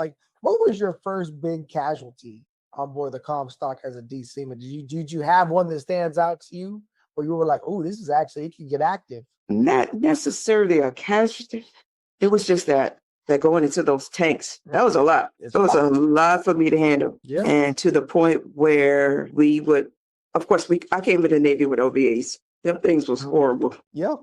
Like, what was your first big casualty on board the Comstock as a DC? Did you have one that stands out to you where you were like, oh, this is actually, it can get active? Not necessarily a casualty. It was just that going into those tanks, that was a lot. It was a lot for me to handle. Yeah. And to the point where we would, of course, I came to the Navy with OVAs. Them things was horrible. Yeah.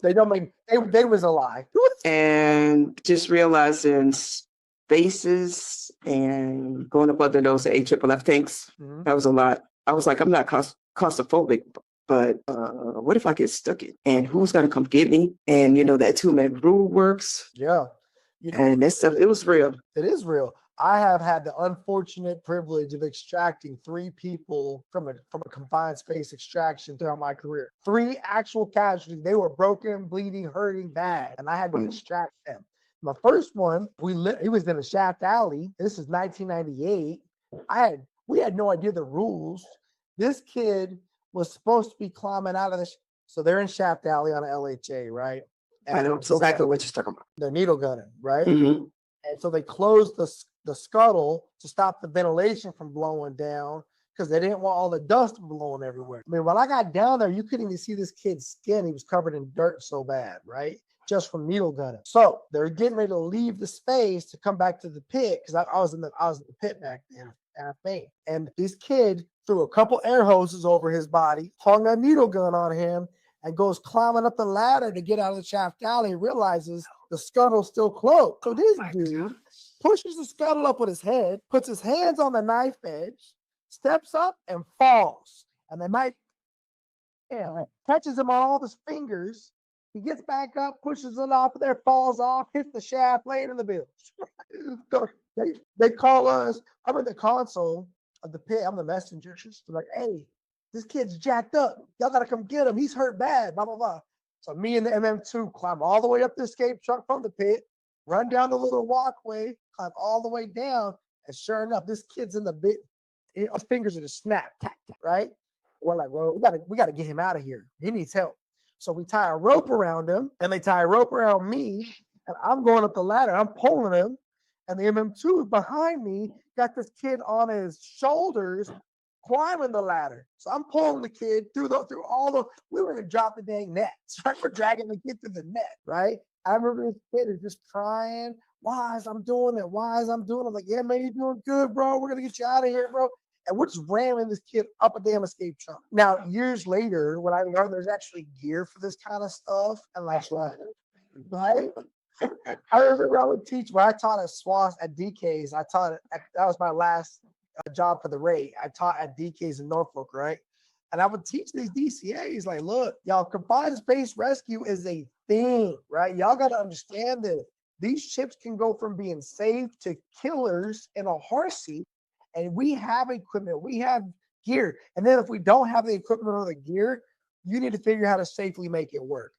They don't make, they was a lie. And just realizing spaces and going up under those AFFF tanks, that was a lot. I was like, I'm not claustrophobic, but what if I get stuck in? And who's going to come get me? And, that two-man rule works. Yeah. And that stuff, it was real. It is real. I have had the unfortunate privilege of extracting 3 people from a confined space extraction throughout my career. 3 actual casualties. They were broken, bleeding, hurting bad, and I had to extract them. My first one, he was in a shaft alley. This is 1998. We had no idea the rules. This kid was supposed to be climbing out of so they're in shaft alley on an LHA, right? And I know exactly what you're talking about. They're needle gunning, right? Mm-hmm. And so they closed the scuttle to stop the ventilation from blowing down because they didn't want all the dust blowing everywhere. I mean, when I got down there, you couldn't even see this kid's skin. He was covered in dirt so bad, right? Just from needle gunning. So they're getting ready to leave the space to come back to the pit because I was in the pit back then. And this kid threw a couple air hoses over his body, hung a needle gun on him, and goes climbing up the ladder to get out of the shaft alley and realizes the scuttle's still closed. So this dude pushes the scuttle up with his head, puts his hands on the knife edge, steps up and falls. And they might, catches him on all his fingers. He gets back up, pushes it off of there, falls off, hits the shaft, laying in the bilge. So they call us. I'm in the console of the pit. I'm the messenger. She's like, hey, this kid's jacked up. Y'all got to come get him. He's hurt bad, blah, blah, blah. So me and the MM2 climb all the way up the escape truck from the pit, run down the little walkway, climb all the way down. And sure enough, this kid's in the bit. Our fingers are just snapped, right? We're like, well, we got to get him out of here. He needs help. So we tie a rope around him, and they tie a rope around me, and I'm going up the ladder. I'm pulling him, and the MM2 behind me got this kid on his shoulders, climbing the ladder. So I'm pulling the kid through all the, we were going to drop the dang nets, right? We're dragging the kid through the net, right? I remember this kid is just crying. I'm doing it. I'm like, yeah, man, you're doing good, bro. We're going to get you out of here, bro. And we're just ramming this kid up a damn escape truck. Now, years later, when I learned there's actually gear for this kind of stuff, and like, right? I remember I would teach, when I taught at SWAS at DK's, that was my last job for the rate. I taught at DK's in Norfolk, right? And I would teach these DCAs, like, look, y'all, confined space rescue is a thing, right? Y'all got to understand that these ships can go from being safe to killers in a heartbeat. And we have equipment, we have gear. And then if we don't have the equipment or the gear, you need to figure out how to safely make it work.